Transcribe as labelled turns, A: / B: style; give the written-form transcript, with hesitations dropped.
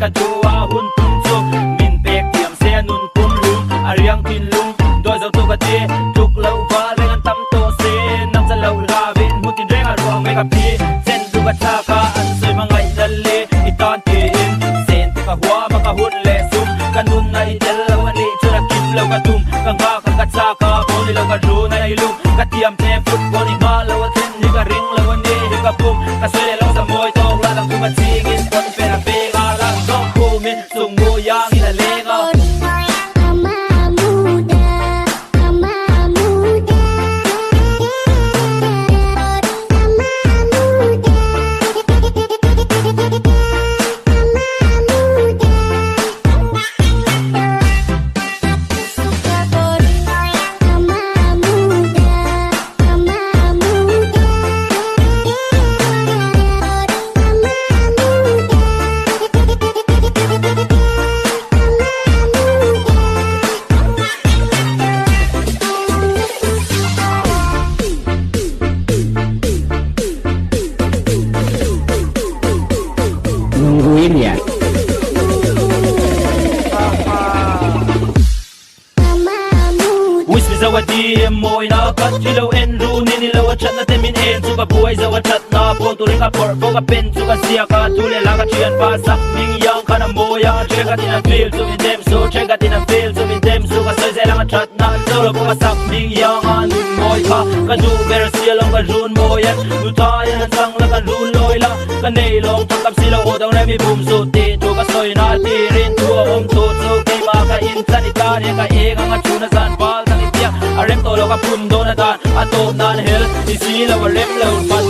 A: ka chua hun tum chu min pek tiam se nun pum lung ariang tin lung doi zo tu ka ti tuk lo va le ngan tam to se nang sa lo ra vin mu tin reng a ruang me ka pi sen tu ka tha ka an soi mangai dal le itan ti in sen ti ka hua ma ka hun le sum kanun na idel lo ani chura kip lo ka tum ka nga ka cha ka bo ni lo ka ru na ilung ka tiam te put bo ni ma lo ten ni ka ring lo ani ni ka pum ka soi le lo sa moi to la lang tu ma ching in kon pe na pe ga la so ku min sung mo yang ni la le ga
B: nungguin ya.
A: Wis mi zawadi moi na kat kilo en ru ni lo chat na temin en su ka buai zawa chat na po tu ring ka por po ka pen su ka sia ka tu le la ka chian pa sak ming yang kana moya che ka tina feel so in them so che ka tina feel so in them so ka sai la ka chat na so lo po ka sak ming yang an moi ka du ber sia long ka run moya tu ta yan sang la ka run loi la ka nei long tak kap si lo o dang le mi bum so ti tu ka soi na ti rin tu om tu so ke ma ka in san ta ne ka e ga chu na san pal arem to lo ka pum do na tan atop nan hel isi lo rem lo pat